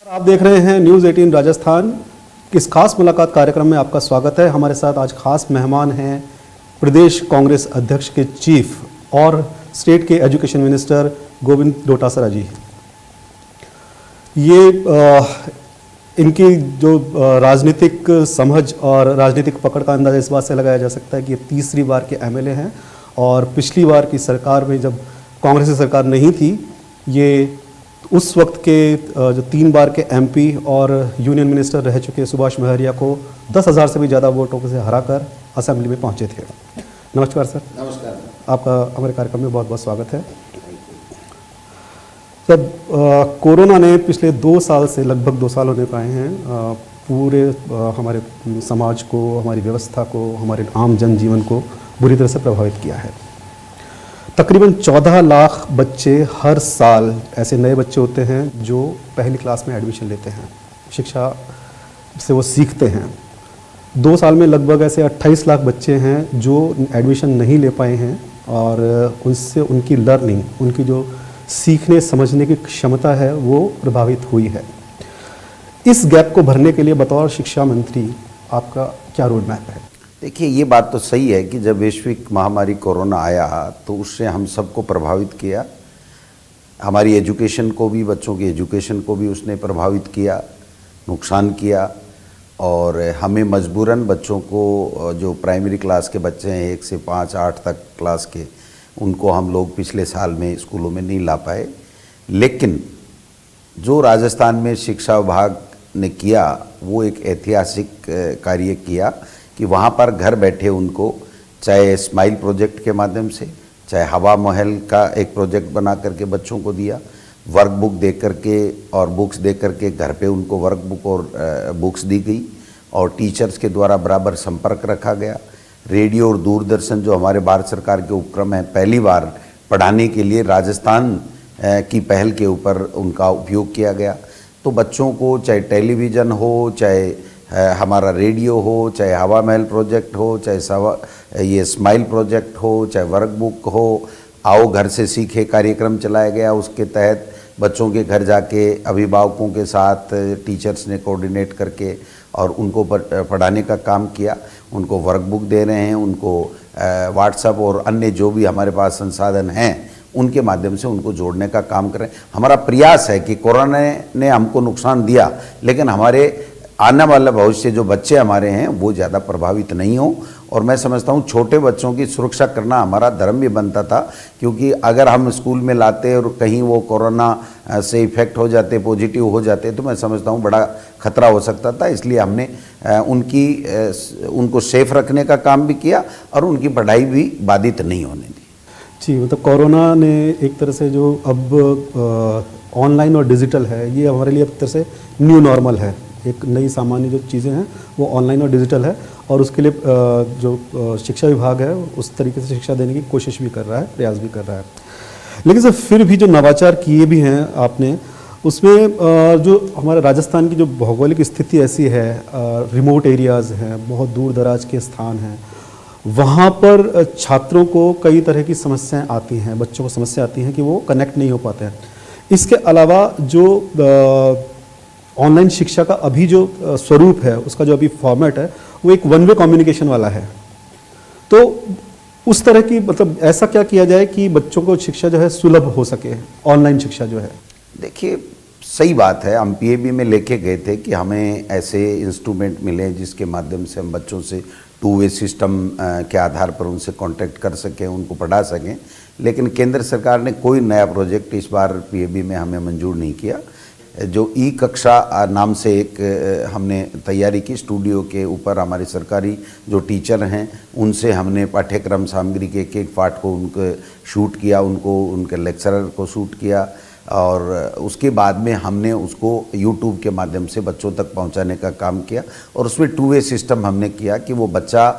आप देख रहे हैं न्यूज़ 18 राजस्थान। इस खास मुलाकात कार्यक्रम में आपका स्वागत है। हमारे साथ आज खास मेहमान हैं प्रदेश कांग्रेस अध्यक्ष के चीफ और स्टेट के एजुकेशन मिनिस्टर गोविंद डोटासरा जी। ये इनकी जो राजनीतिक समझ और राजनीतिक पकड़ का अंदाज़ा इस बात से लगाया जा सकता है कि ये तीसरी बार के एमएलए हैं और पिछली बार की सरकार में जब कांग्रेस की सरकार नहीं थी, ये उस वक्त के जो 3 बार के एमपी और यूनियन मिनिस्टर रह चुके सुभाष महरिया को 10,000 से भी ज़्यादा वोटों से हराकर असेंबली में पहुंचे थे। नमस्कार सर। नमस्कार। आपका हमारे कार्यक्रम में बहुत बहुत स्वागत है। सर, कोरोना ने पिछले 2 साल से लगभग 2 साल होने पाए हैं पूरे हमारे समाज को, हमारी व्यवस्था को, हमारे आम जनजीवन को बुरी तरह से प्रभावित किया है। तकरीबन 14 लाख बच्चे हर साल ऐसे नए बच्चे होते हैं जो पहली क्लास में एडमिशन लेते हैं, शिक्षा से वो सीखते हैं। 2 साल में लगभग ऐसे 28 लाख बच्चे हैं जो एडमिशन नहीं ले पाए हैं और उससे उनकी लर्निंग, उनकी जो सीखने समझने की क्षमता है वो प्रभावित हुई है। इस गैप को भरने के लिए बतौर शिक्षा मंत्री आपका क्या रोड मैप है? देखिए, ये बात तो सही है कि जब वैश्विक महामारी कोरोना आया तो उससे हम सबको प्रभावित किया। हमारी एजुकेशन को भी, बच्चों की एजुकेशन को भी उसने प्रभावित किया, नुकसान किया। और हमें मजबूरन बच्चों को, जो प्राइमरी क्लास के बच्चे हैं 1 से 5, 8 तक क्लास के, उनको हम लोग पिछले साल में स्कूलों में नहीं ला पाए। लेकिन जो राजस्थान में शिक्षा विभाग ने किया वो एक ऐतिहासिक कार्य किया कि वहाँ पर घर बैठे उनको, चाहे स्माइल प्रोजेक्ट के माध्यम से, चाहे हवा महल का एक प्रोजेक्ट बना करके बच्चों को दिया, वर्क बुक दे करके और बुक्स दे करके घर पे उनको वर्क बुक और बुक्स दी गई और टीचर्स के द्वारा बराबर संपर्क रखा गया। रेडियो और दूरदर्शन जो हमारे भारत सरकार के उपक्रम हैं, पहली बार पढ़ाने के लिए राजस्थान की पहल के ऊपर उनका उपयोग किया गया। तो बच्चों को चाहे टेलीविज़न हो, चाहे हमारा रेडियो हो, चाहे हवा महल प्रोजेक्ट हो, चाहे ये स्माइल प्रोजेक्ट हो, चाहे वर्क बुक हो, आओ घर से सीखे कार्यक्रम चलाया गया। उसके तहत बच्चों के घर जाके अभिभावकों के साथ टीचर्स ने कोऑर्डिनेट करके और उनको पढ़ाने का काम किया। उनको वर्क बुक दे रहे हैं, उनको व्हाट्सएप और अन्य जो भी हमारे पास संसाधन हैं उनके माध्यम से उनको जोड़ने का काम करें। हमारा प्रयास है कि कोरोना ने हमको नुकसान दिया, लेकिन हमारे आने वाला भविष्य जो बच्चे हमारे हैं वो ज़्यादा प्रभावित नहीं हो। और मैं समझता हूँ छोटे बच्चों की सुरक्षा करना हमारा धर्म भी बनता था, क्योंकि अगर हम स्कूल में लाते और कहीं वो कोरोना से इफ़ेक्ट हो जाते, पॉजिटिव हो जाते, तो मैं समझता हूँ बड़ा खतरा हो सकता था। इसलिए हमने उनको सेफ रखने का काम भी किया और उनकी पढ़ाई भी बाधित नहीं होने दी। जी, मतलब कोरोना ने एक तरह से जो अब ऑनलाइन और डिजिटल है, ये हमारे लिए एक तरह से न्यू नॉर्मल है। एक नई सामान्य जो चीज़ें हैं वो ऑनलाइन और डिजिटल है और उसके लिए जो शिक्षा विभाग है उस तरीके से शिक्षा देने की कोशिश भी कर रहा है, प्रयास भी कर रहा है। लेकिन सर, फिर भी जो नवाचार किए भी हैं आपने, उसमें जो हमारे राजस्थान की जो भौगोलिक स्थिति ऐसी है, रिमोट एरियाज़ हैं, बहुत दूर दराज के स्थान हैं, वहाँ पर छात्रों को कई तरह की समस्याएं आती हैं, बच्चों को समस्या आती हैं कि वो कनेक्ट नहीं हो पाते हैं। इसके अलावा जो ऑनलाइन शिक्षा का अभी जो स्वरूप है, उसका जो अभी फॉर्मेट है वो एक वन वे कम्युनिकेशन वाला है। तो उस तरह की, मतलब ऐसा क्या किया जाए कि बच्चों को शिक्षा जो है सुलभ हो सके, ऑनलाइन शिक्षा जो है? देखिए, सही बात है। हम पीएबी में लेके गए थे कि हमें ऐसे इंस्ट्रूमेंट मिले जिसके माध्यम से हम बच्चों से 2 वे सिस्टम के आधार पर उनसे कांटेक्ट कर सकें, उनको पढ़ा सकें। लेकिन केंद्र सरकार ने कोई नया प्रोजेक्ट इस बार पीएबी में हमें मंजूर नहीं किया। जो ई कक्षा नाम से एक हमने तैयारी की, स्टूडियो के ऊपर हमारे सरकारी जो टीचर हैं उनसे हमने पाठ्यक्रम सामग्री के एक पाठ को उनको शूट किया, उनके लेक्चरर को शूट किया और उसके बाद में हमने उसको यूट्यूब के माध्यम से बच्चों तक पहुंचाने का काम किया। और उसमें 2 वे सिस्टम हमने किया कि वो बच्चा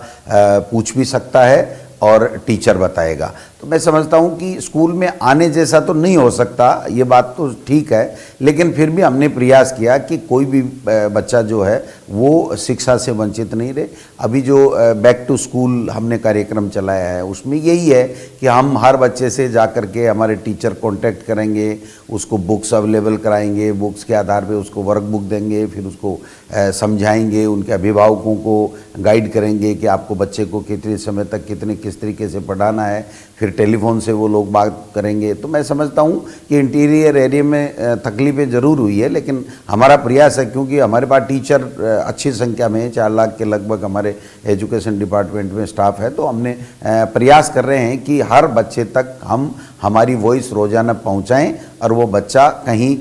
पूछ भी सकता है और टीचर बताएगा। तो मैं समझता हूँ कि स्कूल में आने जैसा तो नहीं हो सकता, ये बात तो ठीक है, लेकिन फिर भी हमने प्रयास किया कि कोई भी बच्चा जो है वो शिक्षा से वंचित नहीं रहे। अभी जो बैक टू स्कूल हमने कार्यक्रम चलाया है उसमें यही है कि हम हर बच्चे से जा कर के हमारे टीचर कांटेक्ट करेंगे, उसको बुक्स अवेलेबल कराएंगे, बुक्स के आधार पे उसको वर्क बुक देंगे, फिर उसको समझाएंगे, उनके अभिभावकों को गाइड करेंगे कि आपको बच्चे को कितने समय तक किस तरीके से पढ़ाना है, फिर टेलीफोन से वो लोग बात करेंगे। तो मैं समझता हूँ कि इंटीरियर एरिया में तकलीफ़ें ज़रूर हुई है, लेकिन हमारा प्रयास है, क्योंकि हमारे पास टीचर अच्छी संख्या में 4 लाख के लगभग हमारे एजुकेशन डिपार्टमेंट में स्टाफ है, तो हमने प्रयास कर रहे हैं कि हर बच्चे तक हम हमारी वॉइस रोज़ाना पहुंचाएं और वो बच्चा कहीं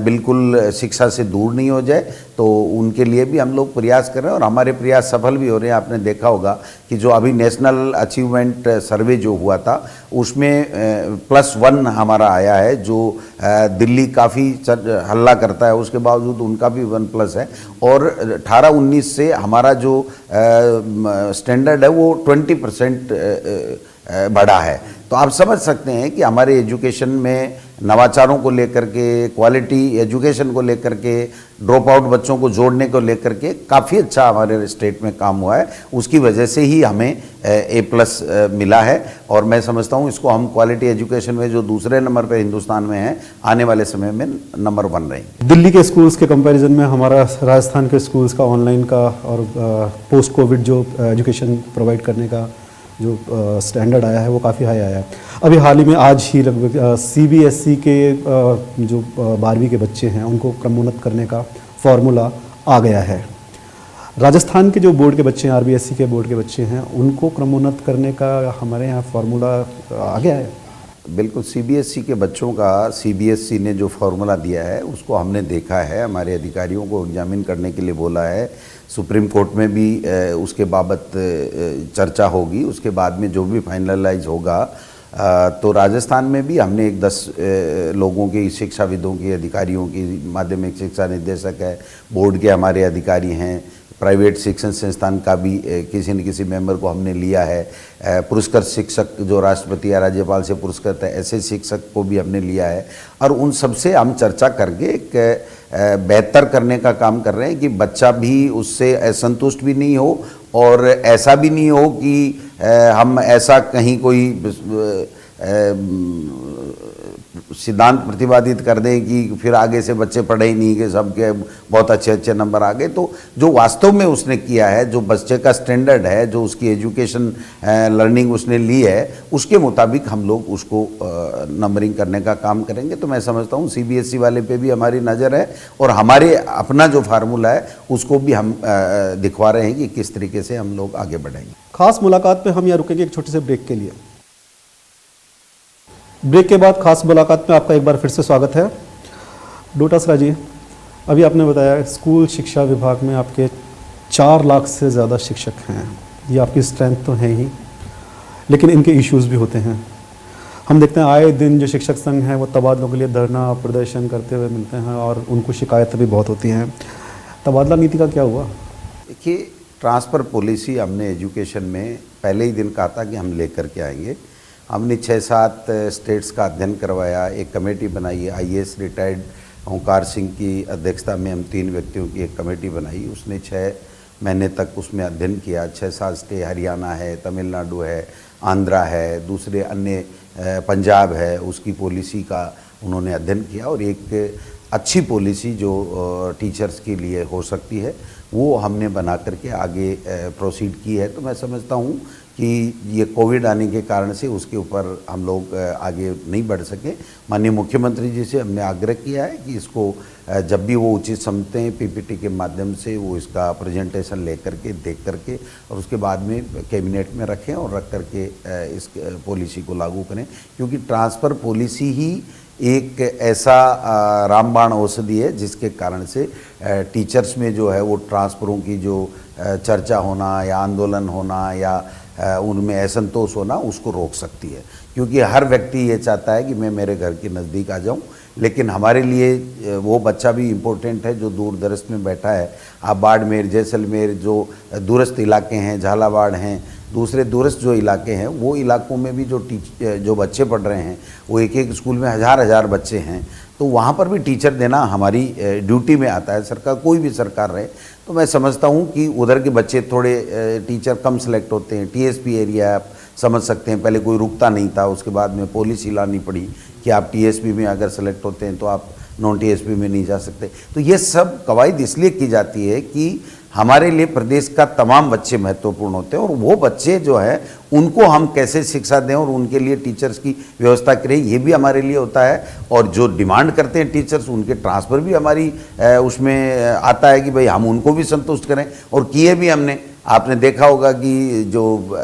बिल्कुल शिक्षा से दूर नहीं हो जाए। तो उनके लिए भी हम लोग प्रयास कर रहे हैं और हमारे प्रयास सफल भी हो रहे हैं। आपने देखा होगा कि जो अभी नेशनल अचीवमेंट सर्वे जो हुआ था उसमें +1 हमारा आया है, जो दिल्ली काफ़ी हल्ला करता है उसके बावजूद उनका भी 1+ है, और 18-19 से हमारा जो स्टैंडर्ड है वो 20% बढ़ा है। तो आप समझ सकते हैं कि हमारे एजुकेशन में नवाचारों को लेकर के, क्वालिटी एजुकेशन को लेकर के, ड्रॉप आउट बच्चों को जोड़ने को लेकर के काफ़ी अच्छा हमारे स्टेट में काम हुआ है। उसकी वजह से ही हमें A+ मिला है, और मैं समझता हूँ इसको हम क्वालिटी एजुकेशन में जो दूसरे नंबर पर हिंदुस्तान में है, आने वाले समय में नंबर 1 रहेंगे। दिल्ली के स्कूल्स के कंपैरिजन में हमारा राजस्थान के स्कूल्स का ऑनलाइन का और पोस्ट कोविड जो एजुकेशन प्रोवाइड करने का जो स्टैंडर्ड आया है वो काफ़ी हाई आया है। अभी हाल ही में आज ही लगभग CBSE के जो 12वीं के बच्चे हैं उनको क्रमोन्नत करने का फॉर्मूला आ गया है। राजस्थान के जो बोर्ड के बच्चे हैं, RBSE के बोर्ड के बच्चे हैं, उनको क्रमोन्नत करने का हमारे यहाँ फॉर्मूला आ गया है। बिल्कुल, CBSE के बच्चों का CBSE ने जो फार्मूला दिया है उसको हमने देखा है, हमारे अधिकारियों को एग्जामिन करने के लिए बोला है। सुप्रीम कोर्ट में भी उसके बाबत चर्चा होगी, उसके बाद में जो भी फाइनलाइज होगा। तो राजस्थान में भी हमने एक 10 लोगों की, शिक्षाविदों की, अधिकारियों की, माध्यमिक शिक्षा निदेशक है, बोर्ड के हमारे अधिकारी हैं, प्राइवेट शिक्षण संस्थान का भी किसी न किसी मेंबर को हमने लिया है, पुरस्कृत शिक्षक जो राष्ट्रपति या राज्यपाल से पुरस्कृत है ऐसे शिक्षक को भी हमने लिया है, और उन सबसे हम चर्चा करके एक बेहतर करने का काम कर रहे हैं कि बच्चा भी उससे असंतुष्ट भी नहीं हो, और ऐसा भी नहीं हो कि हम ऐसा कहीं कोई सिद्धांत प्रतिपादित कर दें कि फिर आगे से बच्चे पढ़े ही नहीं, कि सबके बहुत अच्छे नंबर आ गए। तो जो वास्तव में उसने किया है, जो बच्चे का स्टैंडर्ड है, जो उसकी एजुकेशन लर्निंग उसने ली है, उसके मुताबिक हम लोग उसको नंबरिंग करने का काम करेंगे। तो मैं समझता हूँ CBSE वाले पे भी हमारी नज़र है, और हमारे अपना जो फार्मूला है उसको भी हम दिखवा रहे हैं कि किस तरीके से हम लोग आगे बढ़ेंगे। खास मुलाकात पे हम यहाँ रुकेंगे एक छोटे से ब्रेक के लिए। ब्रेक के बाद खास मुलाकात में आपका एक बार फिर से स्वागत है। डोटासरा जी, अभी आपने बताया स्कूल शिक्षा विभाग में आपके 4 लाख से ज़्यादा शिक्षक हैं, ये आपकी स्ट्रेंथ तो है ही, लेकिन इनके इश्यूज़ भी होते हैं। हम देखते हैं आए दिन जो शिक्षक संघ हैं वो तबादलों के लिए धरना प्रदर्शन करते हुए मिलते हैं, और उनको शिकायतें भी बहुत होती हैं। तबादला नीति का क्या हुआ? देखिए, ट्रांसफ़र पॉलिसी हमने एजुकेशन में पहले ही दिन कहा था कि हम लेकर के आएंगे। हमने 6-7 स्टेट्स का अध्ययन करवाया, एक कमेटी बनाई है, IAS रिटायर्ड ओंकार सिंह की अध्यक्षता में हम 3 व्यक्तियों की एक कमेटी बनाई। उसने 6 महीने तक उसमें अध्ययन किया। 6-7 स्टेट, हरियाणा है, तमिलनाडु है, आंध्रा है, दूसरे अन्य पंजाब है, उसकी पॉलिसी का उन्होंने अध्ययन किया, और एक अच्छी पॉलिसी जो टीचर्स के लिए हो सकती है वो हमने बना करके आगे प्रोसीड की है। तो मैं समझता हूँ कि ये कोविड आने के कारण से उसके ऊपर हम लोग आगे नहीं बढ़ सके। माननीय मुख्यमंत्री जी से हमने आग्रह किया है कि इसको जब भी वो उचित समझते हैं PPT के माध्यम से वो इसका प्रेजेंटेशन ले करके, देख करके, और उसके बाद में कैबिनेट में रखें और रख करके इस पॉलिसी को लागू करें, क्योंकि ट्रांसफ़र पॉलिसी ही एक ऐसा रामबाण औषधि है जिसके कारण से टीचर्स में जो है वो ट्रांसफ़रों की जो चर्चा होना या आंदोलन होना या उनमें असंतोष होना उसको रोक सकती है। क्योंकि हर व्यक्ति ये चाहता है कि मैं मेरे घर के नज़दीक आ जाऊं, लेकिन हमारे लिए वो बच्चा भी इम्पोर्टेंट है जो दूर दराज में बैठा है। आप बाड़मेर, जैसलमेर जो दूरस्थ इलाके हैं, झालावाड़ हैं, दूसरे दूरस्थ जो इलाके हैं, वो इलाकों में भी जो बच्चे पढ़ रहे हैं, वो एक एक स्कूल में हज़ार हज़ार बच्चे हैं, तो वहाँ पर भी टीचर देना हमारी ड्यूटी में आता है। सरकार, कोई भी सरकार रहे, तो मैं समझता हूँ कि उधर के बच्चे थोड़े टीचर कम सेलेक्ट होते हैं। टीएसपी एरिया आप समझ सकते हैं, पहले कोई रुकता नहीं था, उसके बाद में पॉलिसी लानी पड़ी कि आप टीएसपी में अगर सेलेक्ट होते हैं तो आप नॉन टीएसपी में नहीं जा सकते। तो ये सब कवायद इसलिए की जाती है कि हमारे लिए प्रदेश का तमाम बच्चे महत्वपूर्ण होते हैं, और वो बच्चे जो है उनको हम कैसे शिक्षा दें और उनके लिए टीचर्स की व्यवस्था करें, ये भी हमारे लिए होता है। और जो डिमांड करते हैं टीचर्स, उनके ट्रांसफ़र भी हमारी उसमें आता है कि भाई हम उनको भी संतुष्ट करें, और किए भी हमने। आपने देखा होगा कि जो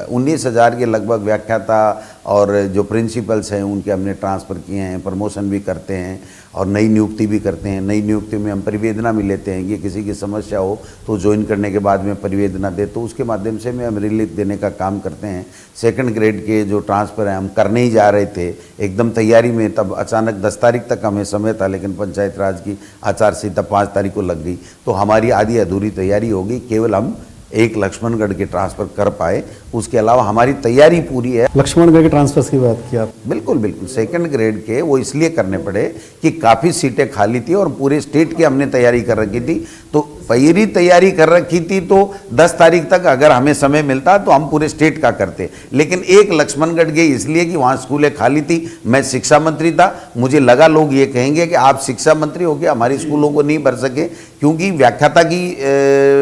19,000 के लगभग व्याख्याता और जो प्रिंसिपल्स हैं उनके हमने ट्रांसफ़र किए हैं, प्रमोशन भी करते हैं और नई नियुक्ति भी करते हैं। नई नियुक्ति में हम परिवेदना भी लेते हैं कि किसी की समस्या हो तो ज्वाइन करने के बाद में परिवेदना दे, तो उसके माध्यम से में हम रिलीफ देने का काम करते हैं। सेकंड ग्रेड के जो ट्रांसफ़र हैं हम करने ही जा रहे थे एकदम तैयारी में, तब अचानक 10 तारीख तक हमें समय था, लेकिन पंचायत राज की आचार संहिता 5 तारीख को लग गई, तो हमारी आधी अधूरी तैयारी हो गई। केवल हम एक लक्ष्मणगढ़ के ट्रांसफ़र कर पाए, उसके अलावा हमारी तैयारी पूरी है। लक्ष्मणगढ़ के ट्रांसफर्स की बात की आप? बिल्कुल बिल्कुल, सेकंड ग्रेड के वो इसलिए करने पड़े कि काफ़ी सीटें खाली थी और पूरे स्टेट की हमने तैयारी कर रखी थी। तो पहली तैयारी कर रखी थी तो 10 तारीख तक अगर हमें समय मिलता तो हम पूरे स्टेट का करते, लेकिन एक लक्ष्मणगढ़ गए इसलिए कि वहाँ स्कूलें खाली थी। मैं शिक्षा मंत्री था, मुझे लगा लोग ये कहेंगे कि आप शिक्षा मंत्री हो गया, हमारी स्कूलों को नहीं भर सके, क्योंकि व्याख्याता की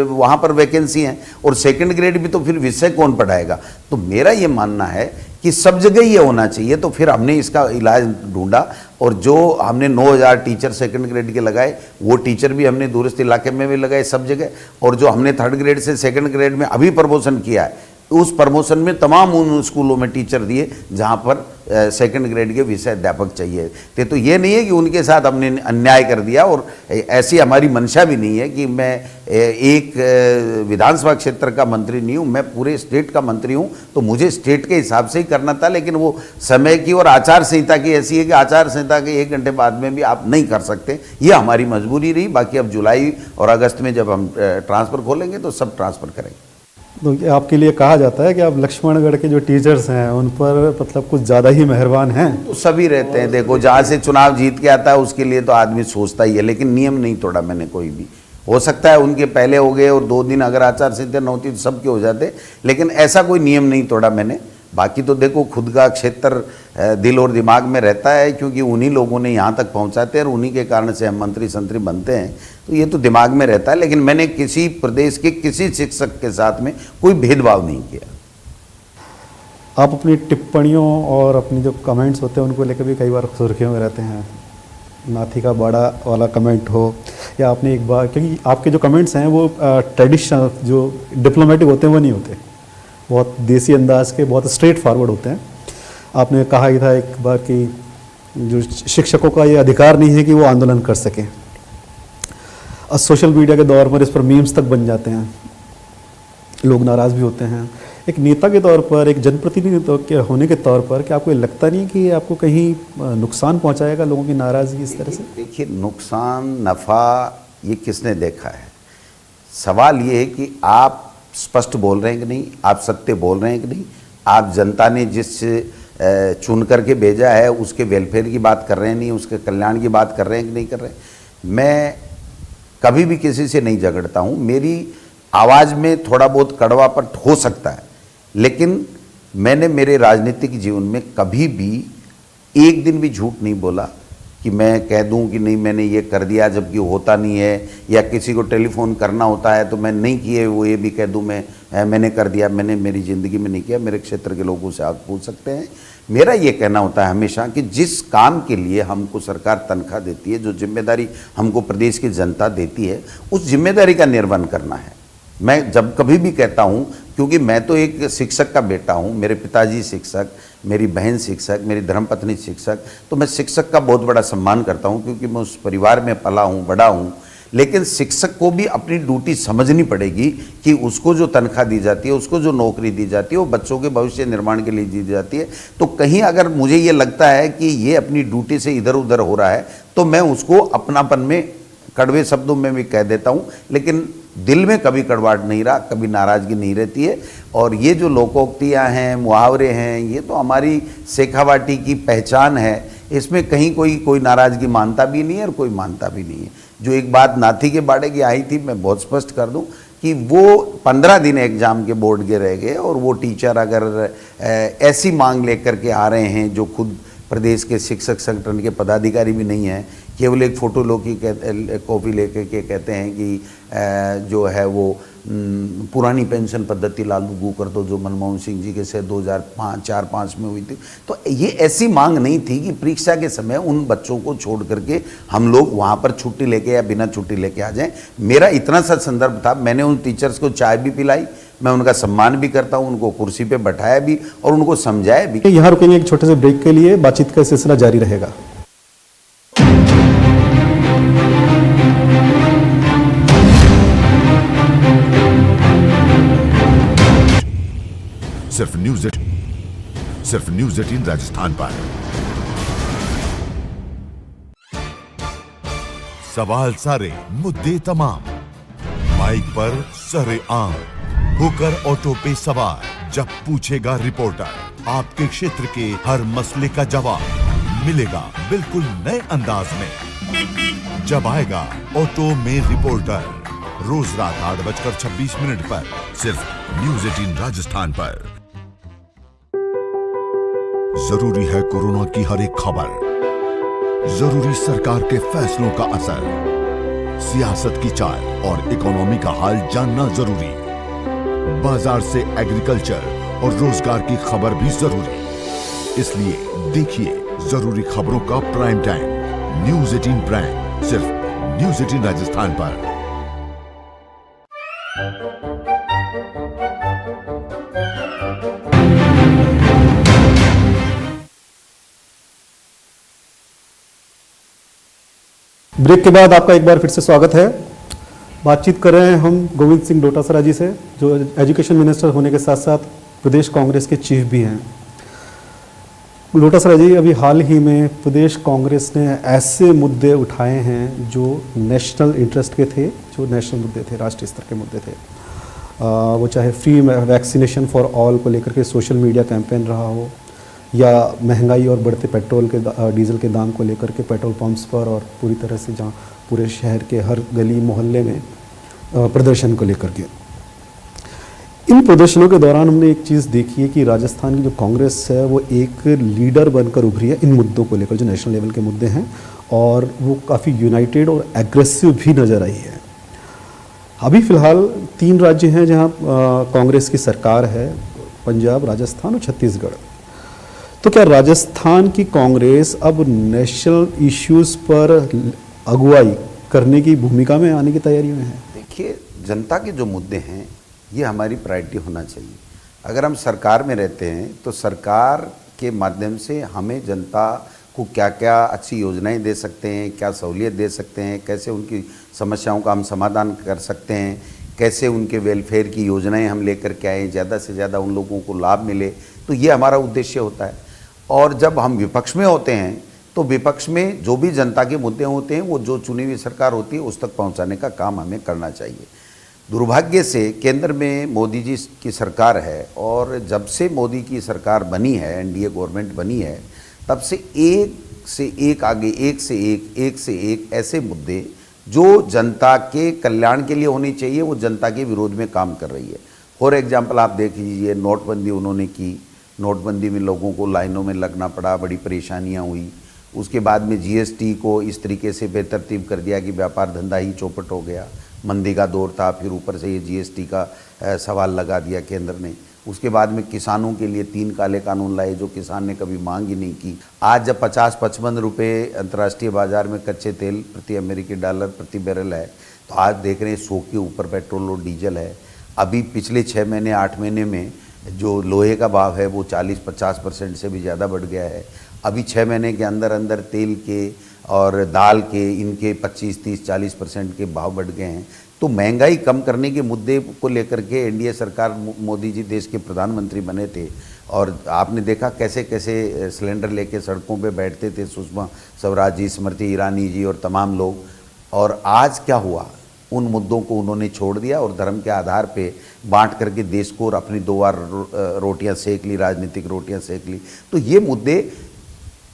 वहाँ पर वैकेंसी है, और सेकंड ग्रेड भी तो फिर विषय कौन पढ़ाएगा। तो मेरा ये मानना है कि सब जगह ये होना चाहिए। तो फिर हमने इसका इलाज ढूंढा, और जो हमने 9,000 टीचर सेकंड ग्रेड के लगाए, वो टीचर भी हमने दूरस्थ इलाके में भी लगाए सब जगह। और जो हमने थर्ड ग्रेड से सेकंड ग्रेड में अभी प्रमोशन किया है, उस प्रमोशन में तमाम उन स्कूलों में टीचर दिए जहाँ पर सेकंड ग्रेड के विषय अध्यापक चाहिए थे। तो ये नहीं है कि उनके साथ हमने अन्याय कर दिया, और ऐसी हमारी मंशा भी नहीं है कि मैं एक विधानसभा क्षेत्र का मंत्री नहीं हूँ, मैं पूरे स्टेट का मंत्री हूँ। तो मुझे स्टेट के हिसाब से ही करना था, लेकिन वो समय की और आचार संहिता की ऐसी है कि आचार संहिता के 1 घंटे बाद में भी आप नहीं कर सकते, ये हमारी मजबूरी रही। बाकी अब जुलाई और अगस्त में जब हम ट्रांसफ़र खोलेंगे तो सब ट्रांसफ़र करेंगे। तो आपके लिए कहा जाता है कि आप लक्ष्मणगढ़ के जो टीचर्स हैं उन पर मतलब कुछ ज़्यादा ही मेहरबान हैं? तो सभी रहते हैं, देखो जहाँ से चुनाव जीत के आता है उसके लिए तो आदमी सोचता ही है, लेकिन नियम नहीं तोड़ा मैंने कोई भी। हो सकता है उनके पहले हो गए और 2 दिन अगर आचार संहिता न होती तो सबके हो जाते, लेकिन ऐसा कोई नियम नहीं तोड़ा मैंने। बाकी तो देखो खुद का क्षेत्र दिल और दिमाग में रहता है, क्योंकि उन्हीं लोगों ने यहाँ तक पहुँचाते हैं और उन्हीं के कारण से हम मंत्री संतरी बनते हैं, तो ये तो दिमाग में रहता है। लेकिन मैंने किसी प्रदेश के किसी शिक्षक के साथ में कोई भेदभाव नहीं किया। आप अपनी टिप्पणियों और अपनी जो कमेंट्स होते हैं उनको लेकर भी कई बार सुर्खियों में रहते हैं। नाथी का बाड़ा वाला कमेंट हो, या आपने एक बार, क्योंकि आपके जो कमेंट्स हैं वो ट्रेडिशनल जो डिप्लोमेटिक होते हैं वो नहीं होते, बहुत देसी अंदाज के, बहुत स्ट्रेट फॉरवर्ड होते हैं। आपने कहा ही था एक बार कि जो शिक्षकों का ये अधिकार नहीं है कि वो आंदोलन कर सकें। सोशल मीडिया के दौर पर इस पर मीम्स तक बन जाते हैं, लोग नाराज़ भी होते हैं। एक नेता के तौर पर, एक जनप्रतिनिधि के होने के तौर पर, क्या आपको लगता नहीं कि आपको कहीं नुकसान पहुंचाएगा लोगों की नाराज़गी इस तरह से? देखिए, नुकसान नफ़ा ये किसने देखा है। सवाल ये है कि आप स्पष्ट बोल रहे हैं कि नहीं, आप सत्य बोल रहे हैं कि नहीं, आप जनता ने जिस चुन करके भेजा है उसके वेलफेयर की बात कर रहे हैं नहीं, उसके कल्याण की बात कर रहे हैं कि नहीं कर रहे हैं। मैं कभी भी किसी से नहीं झगड़ता हूँ, मेरी आवाज़ में थोड़ा बहुत कड़वापन हो सकता है, लेकिन मैंने मेरे राजनीतिक जीवन में कभी भी एक दिन भी झूठ नहीं बोला कि मैं कह दूं कि नहीं मैंने ये कर दिया जबकि होता नहीं है, या किसी को टेलीफोन करना होता है तो मैं नहीं किए वो ये भी कह दूं मैंने कर दिया। मैंने मेरी ज़िंदगी में नहीं किया। मेरे क्षेत्र के लोगों से आप पूछ सकते हैं। मेरा ये कहना होता है हमेशा कि जिस काम के लिए हमको सरकार तनख्वाह देती है, जो जिम्मेदारी हमको प्रदेश की जनता देती है, उस जिम्मेदारी का निर्वहन करना है। मैं जब कभी भी कहता हूँ, क्योंकि मैं तो एक शिक्षक का बेटा हूँ, मेरे पिताजी शिक्षक, मेरी बहन शिक्षक, मेरी धर्मपत्नी शिक्षक, तो मैं शिक्षक का बहुत बड़ा सम्मान करता हूँ, क्योंकि मैं उस परिवार में पला हूँ, बड़ा हूँ। लेकिन शिक्षक को भी अपनी ड्यूटी समझनी पड़ेगी कि उसको जो तनख्वाह दी जाती है, उसको जो नौकरी दी जाती है, वो बच्चों के भविष्य निर्माण के लिए दी जाती है। तो कहीं अगर मुझे ये लगता है कि ये अपनी ड्यूटी से इधर उधर हो रहा है तो मैं उसको अपनापन में, कड़वे शब्दों में भी कह देता हूँ, लेकिन दिल में कभी कड़वाहट नहीं रहा, कभी नाराज़गी नहीं रहती है। और ये जो लोकोक्तियाँ हैं, मुहावरे हैं, ये तो हमारी शेखावाटी की पहचान है। इसमें कहीं कोई नाराज़गी मानता भी नहीं है और कोई मानता भी नहीं है। जो एक बात नाथी के बाड़े की आई थी, मैं बहुत स्पष्ट कर दूं कि वो 15 दिन एग्ज़ाम के बोर्ड के रह गए और वो टीचर अगर ऐसी मांग लेकर के आ रहे हैं जो खुद प्रदेश के शिक्षक संगठन के पदाधिकारी भी नहीं हैं, केवल एक फ़ोटो कॉपी लेकर के कहते हैं कि जो है वो पुरानी पेंशन पद्धति लागू कर दो जो मनमोहन सिंह जी के से 2004-5 में हुई थी। तो ये ऐसी मांग नहीं थी कि परीक्षा के समय उन बच्चों को छोड़ करके हम लोग वहाँ पर छुट्टी लेके या बिना छुट्टी लेके आ जाएं। मेरा इतना सा संदर्भ था, मैंने उन टीचर्स को चाय भी पिलाई, मैं उनका सम्मान भी करता हूँ, उनको कुर्सी पे बैठाया भी और उनको समझाया भी। यहाँ रुकेंगे एक छोटे से ब्रेक के लिए, बातचीत का सिलसिला जारी रहेगा। सिर्फ न्यूज़ 18 राजस्थान पर। सवाल सारे, मुद्दे तमाम, माइक पर सरे आम, होकर ऑटो पे सवार। जब पूछेगा रिपोर्टर, आपके क्षेत्र के हर मसले का जवाब मिलेगा बिल्कुल नए अंदाज में। जब आएगा ऑटो में रिपोर्टर, रोज रात 8:26 पर, सिर्फ न्यूज़ 18 राजस्थान पर। जरूरी है कोरोना की हर एक खबर, जरूरी सरकार के फैसलों का असर, सियासत की चाल और इकोनॉमी का हाल जानना जरूरी, बाजार से एग्रीकल्चर और रोजगार की खबर भी जरूरी। इसलिए देखिए जरूरी खबरों का प्राइम टाइम, न्यूज़ 18 प्राइम, सिर्फ न्यूज़ 18 राजस्थान पर। ब्रेक के बाद आपका एक बार फिर से स्वागत है। बातचीत कर रहे हैं हम गोविंद सिंह डोटासरा जी से, जो एजुकेशन मिनिस्टर होने के साथ साथ प्रदेश कांग्रेस के चीफ भी हैं। डोटासरा जी, अभी हाल ही में प्रदेश कांग्रेस ने ऐसे मुद्दे उठाए हैं जो नेशनल इंटरेस्ट के थे, जो नेशनल मुद्दे थे, राष्ट्रीय स्तर के मुद्दे थे। वो चाहे फ्री वैक्सीनेशन फॉर ऑल को लेकर के सोशल मीडिया कैंपेन रहा हो, या महंगाई और बढ़ते पेट्रोल के डीजल के दाम को लेकर के पेट्रोल पंप्स पर और पूरी तरह से जहाँ पूरे शहर के हर गली मोहल्ले में प्रदर्शन को लेकर के। इन प्रदर्शनों के दौरान हमने एक चीज़ देखी है कि राजस्थान की जो कांग्रेस है वो एक लीडर बनकर उभरी है इन मुद्दों को लेकर, जो नेशनल लेवल के मुद्दे हैं, और वो काफ़ी यूनाइटेड और एग्रेसिव भी नज़र आई है। अभी फ़िलहाल 3 राज्य हैं जहाँ कांग्रेस की सरकार है, पंजाब, राजस्थान और छत्तीसगढ़। तो क्या राजस्थान की कांग्रेस अब नेशनल इश्यूज़ पर अगुवाई करने की भूमिका में आने की तैयारी में है? देखिए, जनता के जो मुद्दे हैं ये हमारी प्रायोरिटी होना चाहिए। अगर हम सरकार में रहते हैं तो सरकार के माध्यम से हमें जनता को क्या क्या अच्छी योजनाएं दे सकते हैं, क्या सहूलियत दे सकते हैं, कैसे उनकी समस्याओं का हम समाधान कर सकते हैं, कैसे उनके वेलफेयर की योजनाएं हम लेकर के आएँ, ज़्यादा से ज़्यादा उन लोगों को लाभ मिले। तो ये हमारा उद्देश्य होता है। और जब हम विपक्ष में होते हैं तो विपक्ष में जो भी जनता के मुद्दे होते हैं वो जो चुनी हुई सरकार होती है उस तक पहुंचाने का काम हमें करना चाहिए। दुर्भाग्य से केंद्र में मोदी जी की सरकार है, और जब से मोदी की सरकार बनी है, एनडीए गवर्नमेंट बनी है, तब से एक से एक आगे, एक से एक ऐसे मुद्दे जो जनता के कल्याण के लिए होनी चाहिए वो जनता के विरोध में काम कर रही है। फॉर एग्जाम्पल आप देख लीजिए, नोटबंदी उन्होंने की, नोटबंदी में लोगों को लाइनों में लगना पड़ा, बड़ी परेशानियां हुई। उसके बाद में जीएसटी को इस तरीके से बेतरतीब कर दिया कि व्यापार धंधा ही चौपट हो गया, मंदी का दौर था, फिर ऊपर से ये जीएसटी का सवाल लगा दिया केंद्र ने। उसके बाद में किसानों के लिए 3 काले कानून लाए जो किसान ने कभी मांग ही नहीं की। आज जब 50-55 रुपये अंतर्राष्ट्रीय बाजार में कच्चे तेल प्रति अमेरिकी डॉलर प्रति बैरल है, तो आज देख रहे हैं 100 के ऊपर पेट्रोल और डीजल है। अभी पिछले 6 महीने 8 महीने में जो लोहे का भाव है वो 40-50% से भी ज़्यादा बढ़ गया है। अभी 6 महीने के अंदर अंदर तेल के और दाल के इनके 25, 30, 40% के भाव बढ़ गए हैं। तो महंगाई कम करने के मुद्दे को लेकर के एनडीए सरकार, मोदी जी देश के प्रधानमंत्री बने थे और आपने देखा कैसे कैसे सिलेंडर लेके सड़कों पे बैठते थे सुषमा स्वराज जी, स्मृति ईरानी जी और तमाम लोग। और आज क्या हुआ, उन मुद्दों को उन्होंने छोड़ दिया और धर्म के आधार पे बांट करके देश को और अपनी 2 बार रोटियां सेक ली, राजनीतिक रोटियां सेक ली। तो ये मुद्दे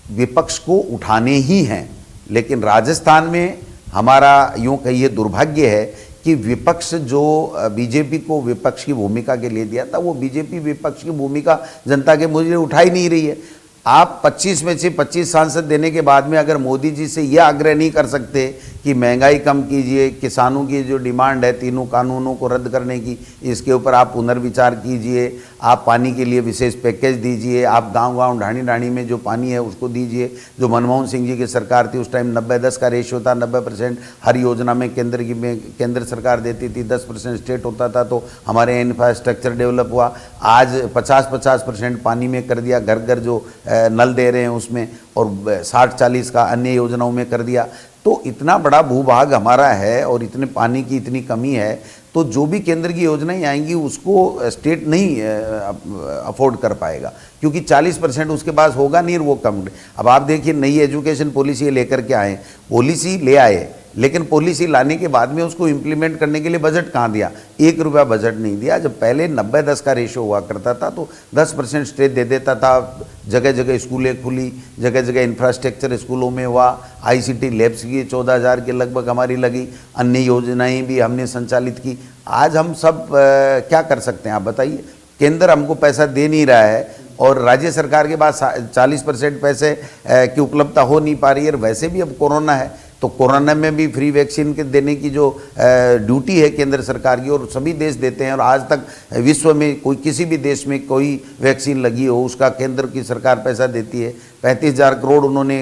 विपक्ष को उठाने ही हैं। लेकिन राजस्थान में हमारा यूँ कहिए दुर्भाग्य है कि विपक्ष जो बीजेपी को विपक्ष की भूमिका के लिए दिया था, वो बीजेपी विपक्ष की भूमिका जनता के मुद्दे उठा ही नहीं रही है। आप 25 में से 25 सांसद देने के बाद में अगर मोदी जी से यह आग्रह नहीं कर सकते कि महंगाई कम कीजिए, किसानों की जो डिमांड है तीनों कानूनों को रद्द करने की, इसके ऊपर आप पुनर्विचार कीजिए, आप पानी के लिए विशेष पैकेज दीजिए, आप गांव-गांव ढाणी-ढाणी में जो पानी है उसको दीजिए। जो मनमोहन सिंह जी की सरकार थी उस टाइम 90-10 का रेशियो था, 90% हर योजना में केंद्र सरकार देती थी, 10% स्टेट होता था, तो हमारे इंफ्रास्ट्रक्चर डेवलप हुआ। आज 50-50% पानी में कर दिया, घर घर जो नल दे रहे हैं उसमें, और 60-40 का अन्य योजनाओं में कर दिया। तो इतना बड़ा भूभाग हमारा है और इतने पानी की इतनी कमी है, तो जो भी केंद्र की योजनाएं आएंगी उसको स्टेट नहीं अफोर्ड कर पाएगा, क्योंकि 40% उसके पास होगा नहीं और वो कम। अब आप देखिए नई एजुकेशन पॉलिसी लेकर के आए, पॉलिसी ले आए, लेकिन पॉलिसी लाने के बाद में उसको इम्प्लीमेंट करने के लिए बजट कहाँ दिया? 1 रुपया बजट नहीं दिया। जब पहले 90-10 का रेशो हुआ करता था तो 10% स्टेट दे देता था, जगह जगह स्कूलें खुली, जगह जगह इंफ्रास्ट्रक्चर स्कूलों में हुआ, ICT लैब्स की 14,000 के लगभग हमारी लगी, अन्य योजनाएं भी हमने संचालित की। आज हम सब क्या कर सकते हैं आप बताइए? केंद्र हमको पैसा दे नहीं रहा है और राज्य सरकार के पास 40% पैसे की उपलब्धता हो नहीं पा रही है। वैसे भी अब कोरोना है, तो कोरोना में भी फ्री वैक्सीन के देने की जो ड्यूटी है केंद्र सरकार की, और सभी देश देते हैं, और आज तक विश्व में कोई किसी भी देश में कोई वैक्सीन लगी हो उसका केंद्र की सरकार पैसा देती है। 35,000 करोड़ उन्होंने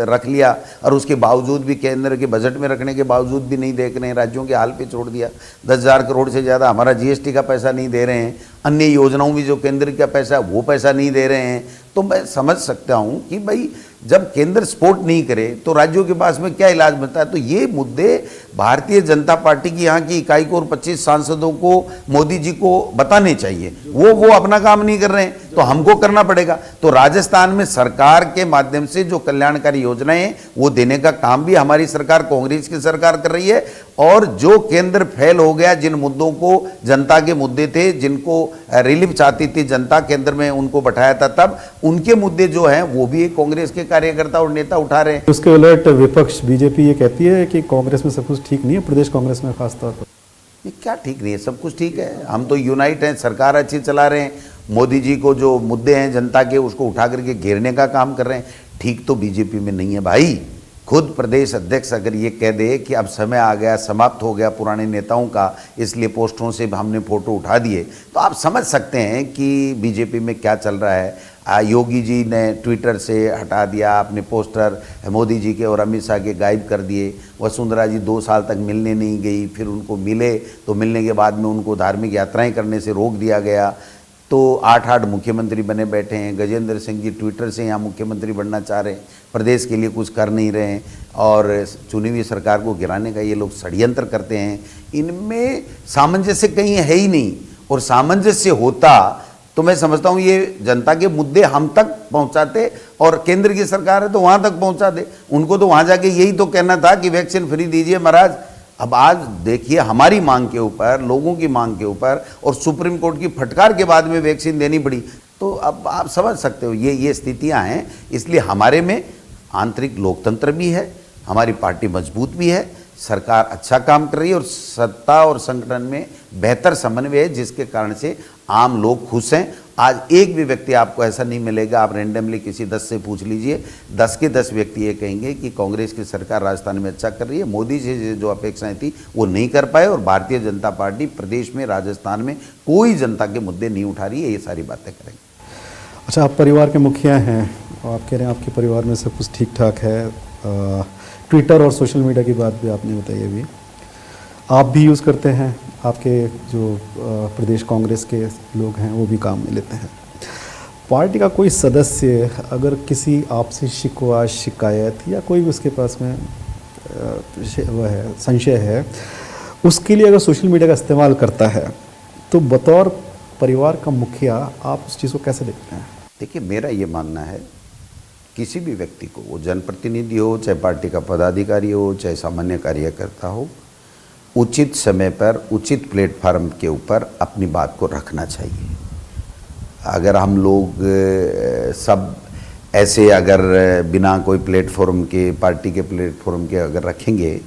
रख लिया और उसके बावजूद भी, केंद्र के बजट में रखने के बावजूद भी नहीं देख रहे हैं, राज्यों के हाल पे छोड़ दिया। 10,000 करोड़ से ज़्यादा हमारा GST का पैसा नहीं दे रहे हैं, अन्य योजनाओं में जो केंद्र का पैसा है वो पैसा नहीं दे रहे हैं। तो मैं समझ सकता हूँ कि भाई जब केंद्र सपोर्ट नहीं करे तो राज्यों के पास में क्या इलाज बनता है। तो ये मुद्दे भारतीय जनता पार्टी की यहाँ की इकाई को और 25 सांसदों को मोदी जी को बताने चाहिए। वो अपना काम नहीं कर रहे हैं तो हमको करना पड़ेगा। तो राजस्थान में सरकार के माध्यम से जो कल्याणकारी योजनाएं हैं वो देने का काम भी हमारी सरकार, कांग्रेस की सरकार कर रही है। और जो केंद्र फेल हो गया, जिन मुद्दों को जनता के मुद्दे थे, जिनको रिलीफ चाहती थी जनता, केंद्र में उनको बैठाया था, तब उनके मुद्दे जो हैं वो भी कांग्रेस के कार्यकर्ता और नेता उठा रहे हैं। उसके उलट विपक्ष बीजेपी ये कहती है कि कांग्रेस में सब कुछ ठीक नहीं है, प्रदेश कांग्रेस में खासतौर पर। ये क्या ठीक नहीं है? सब कुछ ठीक है। हम तो यूनाइट हैं, सरकार अच्छी चला रहे हैं, मोदी जी को जो मुद्दे हैं जनता के उसको उठा करके घेरने का काम कर रहे हैं। ठीक तो बीजेपी में नहीं है भाई। खुद प्रदेश अध्यक्ष अगर ये कह दे कि अब समय आ गया, समाप्त हो गया पुराने नेताओं का, इसलिए पोस्टरों से हमने फोटो उठा दिए, तो आप समझ सकते हैं कि बीजेपी में क्या चल रहा है। योगी जी ने ट्विटर से हटा दिया अपने पोस्टर, मोदी जी के और अमित शाह के गायब कर दिए। वसुंधरा जी 2 साल तक मिलने नहीं गई, फिर उनको मिले तो मिलने के बाद में उनको धार्मिक यात्राएं करने से रोक दिया गया। तो 8 मुख्यमंत्री बने बैठे हैं। गजेंद्र सिंह जी ट्विटर से यहाँ मुख्यमंत्री बनना चाह रहे हैं, प्रदेश के लिए कुछ कर नहीं रहे हैं और चुनी हुई सरकार को गिराने का ये लोग षड्यंत्र करते हैं। इनमें सामंजस्य कहीं है ही नहीं, और सामंजस्य होता तो मैं समझता हूँ ये जनता के मुद्दे हम तक पहुँचाते, और केंद्र की सरकार है तो वहाँ तक पहुँचा दे। उनको तो वहाँ जाके यही तो कहना था कि वैक्सीन फ्री दीजिए महाराज। अब आज देखिए हमारी मांग के ऊपर, लोगों की मांग के ऊपर और सुप्रीम कोर्ट की फटकार के बाद में वैक्सीन देनी पड़ी। तो अब आप समझ सकते हो ये स्थितियां हैं। इसलिए हमारे में आंतरिक लोकतंत्र भी है, हमारी पार्टी मजबूत भी है, सरकार अच्छा काम कर रही है और सत्ता और संगठन में बेहतर समन्वय है, जिसके कारण से आम लोग खुश हैं। आज एक भी व्यक्ति आपको ऐसा नहीं मिलेगा, आप रैंडमली किसी 10 से पूछ लीजिए, 10 के 10 व्यक्ति ये कहेंगे कि कांग्रेस की सरकार राजस्थान में अच्छा कर रही है। मोदी से जो अपेक्षाएं थी वो नहीं कर पाए, और भारतीय जनता पार्टी प्रदेश में, राजस्थान में कोई जनता के मुद्दे नहीं उठा रही है। ये सारी बातें करेंगे। अच्छा, आप परिवार के मुखिया हैं और आप कह रहे हैं आपके परिवार में सब कुछ ठीक ठाक है। ट्विटर और सोशल मीडिया की बात भी आपने बताई अभी, आप भी यूज़ करते हैं, आपके जो प्रदेश कांग्रेस के लोग हैं वो भी काम में लेते हैं। पार्टी का कोई सदस्य अगर किसी आपसे शिकवा शिकायत या कोई भी उसके पास में वो है संशय है, उसके लिए अगर सोशल मीडिया का इस्तेमाल करता है तो बतौर परिवार का मुखिया आप उस चीज़ को कैसे देखते हैं? देखिए, मेरा ये मानना है किसी भी व्यक्ति को, वो जनप्रतिनिधि हो, चाहे पार्टी का पदाधिकारी हो, चाहे सामान्य कार्यकर्ता हो, उचित समय पर उचित प्लेटफार्म के ऊपर अपनी बात को रखना चाहिए। अगर हम लोग सब ऐसे अगर बिना कोई प्लेटफॉर्म के, पार्टी के प्लेटफॉर्म के अगर रखेंगे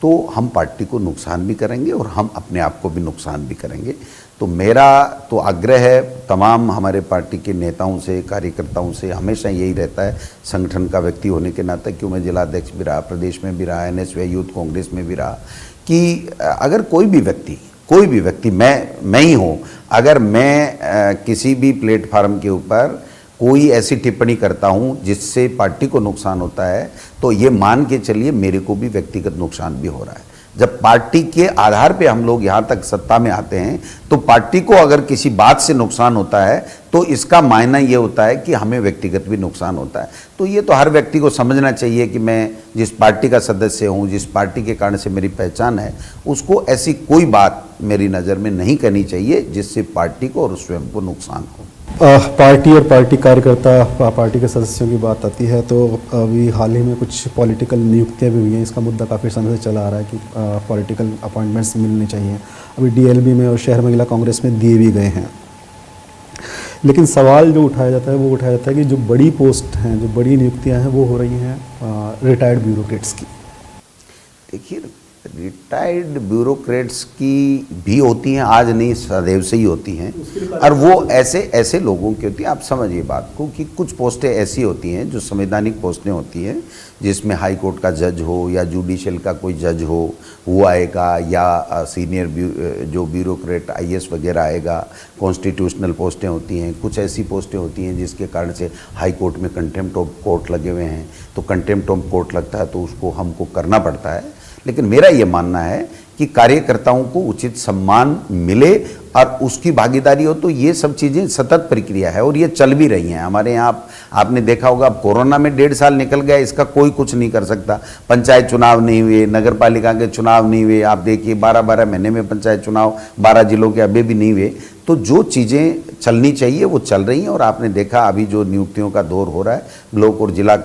तो हम पार्टी को नुकसान भी करेंगे और हम अपने आप को भी नुकसान भी करेंगे। तो मेरा तो आग्रह है तमाम हमारे पार्टी के नेताओं से, कार्यकर्ताओं से, हमेशा यही रहता है, संगठन का व्यक्ति होने के नाते, क्यों मैं जिलाध्यक्ष भी रहा, प्रदेश में भी रहा, NSY यूथ कांग्रेस में भी रहा, कि अगर कोई भी व्यक्ति मैं ही हूँ, अगर मैं किसी भी प्लेटफार्म के ऊपर कोई ऐसी टिप्पणी करता हूँ जिससे पार्टी को नुकसान होता है, तो ये मान के चलिए मेरे को भी व्यक्तिगत नुकसान भी हो रहा है। जब पार्टी के आधार पे हम लोग यहाँ तक सत्ता में आते हैं तो पार्टी को अगर किसी बात से नुकसान होता है तो इसका मायना ये होता है कि हमें व्यक्तिगत भी नुकसान होता है। तो ये तो हर व्यक्ति को समझना चाहिए कि मैं जिस पार्टी का सदस्य हूँ, जिस पार्टी के कारण से मेरी पहचान है, उसको ऐसी कोई बात मेरी नज़र में नहीं करनी चाहिए जिससे पार्टी को और स्वयं को नुकसान हो। पार्टी और पार्टी कार्यकर्ता, पार्टी के सदस्यों की बात आती है तो अभी हाल ही में कुछ पॉलिटिकल नियुक्तियां भी हुई हैं। इसका मुद्दा काफ़ी समय से चला आ रहा है कि पॉलिटिकल अपॉइंटमेंट्स मिलने चाहिए। अभी DLB में और शहर महिला कांग्रेस में दिए भी गए हैं, लेकिन सवाल जो उठाया जाता है वो उठाया जाता है कि जो बड़ी पोस्ट हैं, जो बड़ी नियुक्तियां हैं, वो हो रही हैं रिटायर्ड ब्यूरोक्रेट्स की। देखिए, रिटायर्ड ब्यूरोक्रेट्स की भी होती हैं, आज नहीं सदैव से ही होती हैं, और वो ऐसे लोगों की होती हैं। आप समझिए बात को कि कुछ पोस्टें ऐसी होती हैं जो संवैधानिक पोस्टें होती हैं, जिसमें हाई कोर्ट का जज हो या जुडिशियल का कोई जज हो वो आएगा, या सीनियर जो ब्यूरोक्रेट IAS वगैरह आएगा। कॉन्स्टिट्यूशनल पोस्टें होती हैं, कुछ ऐसी पोस्टें होती हैं जिसके कारण से हाई कोर्ट में कंटेम्प्ट ऑफ कोर्ट लगे हुए हैं, तो कंटेम्प्ट ऑफ कोर्ट लगता है तो उसको हमको करना पड़ता है। लेकिन मेरा ये मानना है कि कार्यकर्ताओं को उचित सम्मान मिले और उसकी भागीदारी हो, तो ये सब चीज़ें सतत प्रक्रिया है और ये चल भी रही हैं। हमारे यहाँ आपने देखा होगा, अब कोरोना में 1.5 साल निकल गया, इसका कोई कुछ नहीं कर सकता। पंचायत चुनाव नहीं हुए, नगर पालिका के चुनाव नहीं हुए, आप देखिए 12-12 महीने में पंचायत चुनाव 12 जिलों के अभी भी नहीं हुए। तो जो चीज़ें चलनी चाहिए वो चल रही हैं। और आपने देखा अभी जो नियुक्तियों का दौर हो रहा है, ब्लॉक और जिला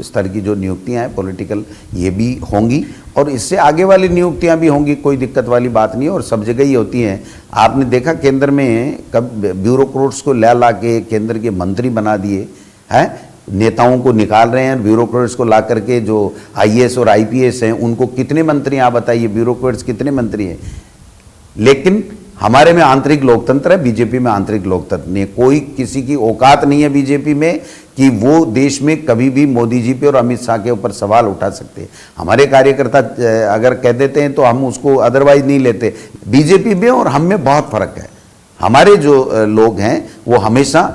स्तर की जो नियुक्तियां हैं पॉलिटिकल, ये भी होंगी और इससे आगे वाली नियुक्तियां भी होंगी, कोई दिक्कत वाली बात नहीं है। और सब जगह ही होती हैं। आपने देखा केंद्र में कब ब्यूरोक्रेट्स को ला के केंद्र के मंत्री बना दिए हैं, नेताओं को निकाल रहे हैं, ब्यूरोक्रेट्स को ला करके जो IAS और IPS हैं उनको कितने मंत्री, आप बताइए, ब्यूरोक्रेट्स कितने मंत्री हैं। लेकिन हमारे में आंतरिक लोकतंत्र है, बीजेपी में आंतरिक लोकतंत्र नहीं है। कोई किसी की औकात नहीं है बीजेपी में कि वो देश में कभी भी मोदी जी पे और अमित शाह के ऊपर सवाल उठा सकते हैं। हमारे कार्यकर्ता अगर कह देते हैं तो हम उसको अदरवाइज नहीं लेते। बीजेपी में और हम में बहुत फर्क है। हमारे जो लोग हैं वो हमेशा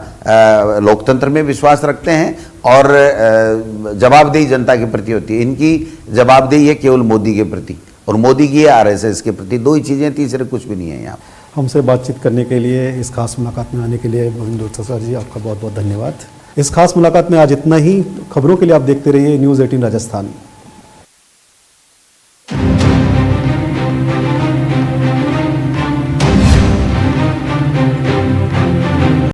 लोकतंत्र में विश्वास रखते हैं और जवाबदेही जनता के प्रति होती है। इनकी जवाबदेही है केवल मोदी के प्रति और मोदी की RSS के प्रति। दो ही चीज़ें, तीसरे कुछ भी नहीं है यहाँ। हमसे बातचीत करने के लिए, इस खास मुलाकात में आने के लिए गोविंद सर जी आपका बहुत बहुत धन्यवाद। इस खास मुलाकात में आज इतना ही। खबरों के लिए आप देखते रहिए News 18 राजस्थान।